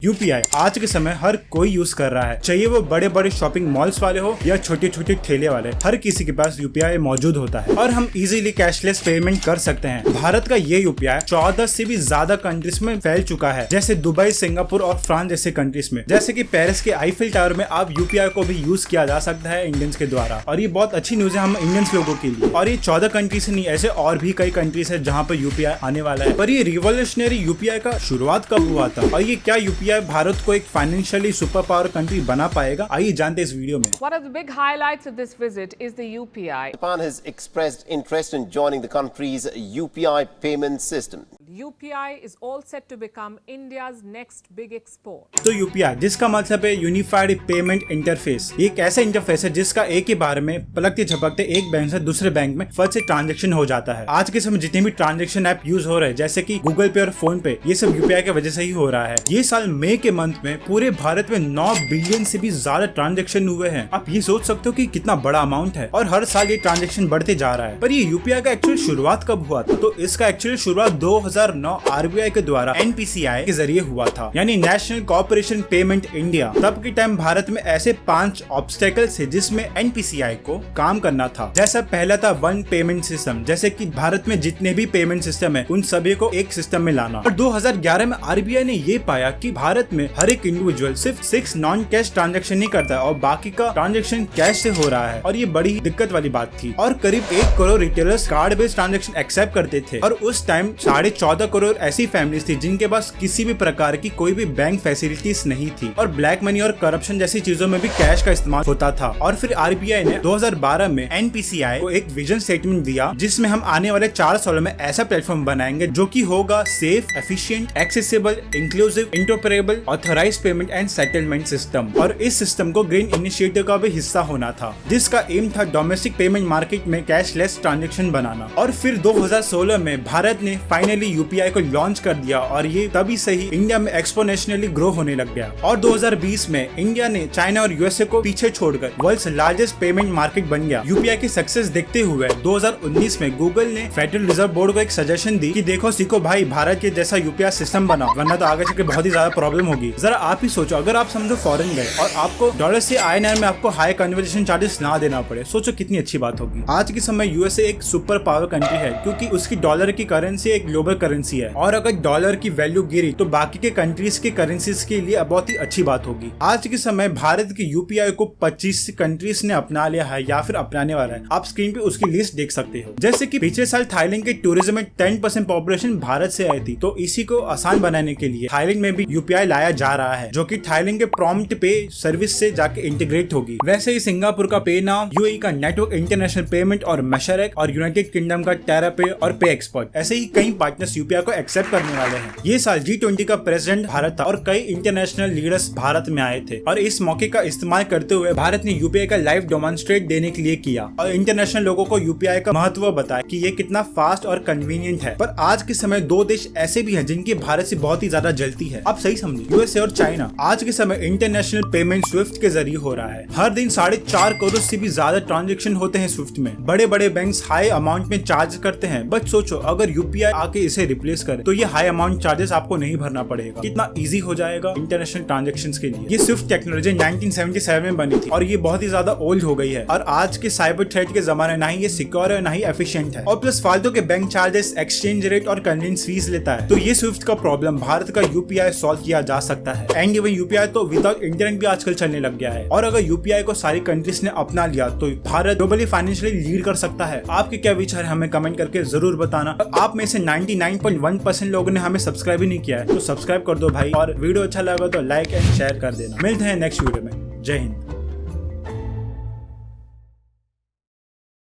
UPI आज के समय हर कोई यूज कर रहा है, चाहिए वो बड़े बड़े शॉपिंग मॉल्स वाले हो या छोटे छोटे ठेले वाले, हर किसी के पास यूपीआई मौजूद होता है और हम इजीली कैशलेस पेमेंट कर सकते हैं। भारत का ये यूपीआई 14 से भी ज्यादा कंट्रीज में फैल चुका है, जैसे दुबई, सिंगापुर और फ्रांस जैसे कंट्रीज में। जैसे कि पेरिस के आईफिल टावर में आप यूपीआई को भी यूज किया जा सकता है इंडियंस के द्वारा, और ये बहुत अच्छी न्यूज है हम इंडियंस लोगों के लिए। और ये 14 कंट्रीज से नहीं, ऐसे और भी कई कंट्रीज है जहाँ पर यूपीआई आने वाला है। पर ये रिवोल्यूशनरी यूपीआई का शुरुआत कब हुआ था और ये क्या यूपीआई भारत को एक फाइनेंशियली सुपर पावर कंट्री बना पाएगा, आइए जानते हैं इस वीडियो में। One of the big highlights of this visit is the UPI. Japan has expressed interest in joining the country's UPI payment system. UPI is all set to become India's next big export. तो UPI जिसका मतलब है unified payment interface, ये एक ऐसा interface है जिसका एक ही बार में पलकते झपकते एक बैंक से दूसरे बैंक में फट से ट्रांजैक्शन हो जाता है। आज के समय जितने भी ट्रांजैक्शन ऐप यूज हो रहे हैं, जैसे कि गूगल पे और फोन पे, ये सब यूपीआई की वजह से ही हो रहा है। ये साल मई के मंथ में पूरे भारत में 9 बिलियन से भी ज्यादा ट्रांजैक्शन हुए हैं। आप ये सोच सकते हो कि कितना बड़ा अमाउंट है, और हर साल ये ट्रांजैक्शन बढ़ते जा रहा है। पर ये यूपीआई का एक्चुअल शुरुआत कब हुआ था? तो इसका एक्चुअल शुरुआत 2009 आरबीआई के द्वारा एनपीसीआई के जरिए हुआ था, यानी नेशनल कॉर्पोरेशन पेमेंट इंडिया। तब के टाइम भारत में ऐसे 5 ऑब्स्टेकल्स थे जिसमें एनपीसीआई को काम करना था। जैसा पहला था वन पेमेंट सिस्टम, जैसे कि भारत में जितने भी पेमेंट सिस्टम है उन सभी को एक सिस्टम में लाना। और 2011 में आरबीआई ने ये पाया कि भारत में हर एक इंडिविजुअल सिर्फ 6 नॉन कैश ट्रांजैक्शन नहीं करता है और बाकी का ट्रांजैक्शन कैश से हो रहा है, और ये बड़ी दिक्कत वाली बात थी। और करीब 1 crore retailers card based transaction accept करते थे, और उस टाइम 14.5 करोड़ ऐसी फैमिलीज थी जिनके पास किसी भी प्रकार की कोई भी बैंक फैसिलिटीज नहीं थी, और ब्लैक मनी और करप्शन जैसी चीजों में भी कैश का इस्तेमाल होता था। और फिर आरबीआई ने 2012 में एनपीसीआई को एक विजन स्टेटमेंट दिया, जिसमें हम आने वाले 4 सालों में ऐसा प्लेटफॉर्म बनाएंगे जो कि होगा safe, efficient, accessible, inclusive, interoperable, authorise payment and settlement system. और इस सिस्टम को ग्रीन इनिशिएटिव का भी हिस्सा होना था, जिसका एम था डोमेस्टिक पेमेंट मार्केट में कैशलेस ट्रांजैक्शन बनाना। और फिर 2016 में भारत ने फाइनली यूपीआई को लॉन्च कर दिया, और ये तभी से ही इंडिया में एक्सपोनेंशियली ग्रो होने लग गया। और 2020 में इंडिया ने चाइना और यूएसए को पीछे छोड़कर वर्ल्ड्स लार्जेस्ट पेमेंट मार्केट बन गया। यूपीआई की सक्सेस देखते हुए 2019 में गूगल ने फेडरल रिजर्व बोर्ड को एक सजेशन दी कि देखो सीखो भाई, भारत के जैसा यूपीआई सिस्टम बनाओ, वरना तो आगे चलकर बहुत ही ज्यादा प्रॉब्लम होगी। जरा आप ही सोचो, अगर आप समझो फॉरेन गए और आपको डॉलर से INR में आपको हाई कन्वर्जेशन चार्जेस ना देना पड़े, सोचो कितनी अच्छी बात होगी। आज के समय यूएसए एक सुपर पावर कंट्री है, क्योंकि उसकी डॉलर की करेंसी एक ग्लोबल करेंसी है, और अगर डॉलर की वैल्यू गिरी तो बाकी के कंट्रीज के करेंसीज के लिए बहुत ही अच्छी बात होगी। आज के समय भारत की यूपीआई को 25 कंट्रीज ने अपना लिया है या फिर अपनाने वाला है। आप स्क्रीन पे उसकी लिस्ट देख सकते हो। जैसे कि पिछले साल थाईलैंड के टूरिज्म में 10% पॉपुलेशन भारत से आई थी, तो इसी को आसान बनाने के लिए थाईलैंड में भी यूपीआई लाया जा रहा है, जो कि थाईलैंड के प्रॉम्प्ट पे सर्विस से जाके इंटीग्रेट होगी। वैसे ही सिंगापुर का पे नाउ, यूएई का नेटवर्क इंटरनेशनल पेमेंट और मशरक, और यूनाइटेड किंगडम का टेरा पे और पे एक्सपर्ट, ऐसे ही कई पार्टनर्स यूपीआई को एक्सेप्ट करने वाले हैं। ये साल G20 का प्रेसिडेंट भारत था और कई इंटरनेशनल लीडर्स भारत में आए थे, और इस मौके का इस्तेमाल करते हुए भारत ने यूपीआई का लाइव डेमोन्स्ट्रेट देने के लिए किया और इंटरनेशनल लोगों को यूपीआई का महत्व बताया कि ये कितना फास्ट और कन्वीनियंट है। पर आज के समय 2 देश ऐसे भी हैं जिनकी भारत से बहुत ही ज्यादा जलती है। आप सही समझे, यूएसए और चाइना। आज के समय इंटरनेशनल पेमेंट स्विफ्ट के जरिए हो रहा है। हर दिन 4.5 करोड़ से भी ज्यादा ट्रांजैक्शन होते हैं स्विफ्ट में। बड़े बड़े बैंक्स हाई अमाउंट में चार्ज करते हैं, बट सोचो अगर यूपीआई आके इसे रिप्लेस करे तो ये हाई अमाउंट चार्जेस आपको नहीं भरना पड़ेगा। कितना इजी हो जाएगा इंटरनेशनल ट्रांजैक्शंस के लिए। ये स्विफ्ट टेक्नोलॉजी 1977 में बनी थी और ये बहुत ही ज्यादा ओल्ड हो गई है, और आज के साइबर थ्रेट के जमाने ना ही ये सिक्योर है ना ही एफिशिएंट है, और प्लस फालतू के बैंक चार्जेस, एक्सचेंज रेट और कन्वीनियंस फीस लेता है। तो ये स्विफ्ट का प्रॉब्लम भारत का यूपीआई सॉल्व किया जा सकता है। एंड इवन यूपीआई तो विदाउट इंटरनेट भी आजकल चलने लग गया है, और अगर यूपीआई को सारी कंट्रीज ने अपना लिया तो भारत ग्लोबली फाइनेंशियली लीड कर सकता है। आपके क्या विचार है हमें कमेंट करके जरूर बताना। आप में से 99.1% लोगों ने हमें सब्सक्राइब ही नहीं किया है, तो सब्सक्राइब कर दो भाई, और वीडियो अच्छा लगा तो लाइक एंड शेयर कर देना। मिलते हैं नेक्स्ट वीडियो में। जय हिंद।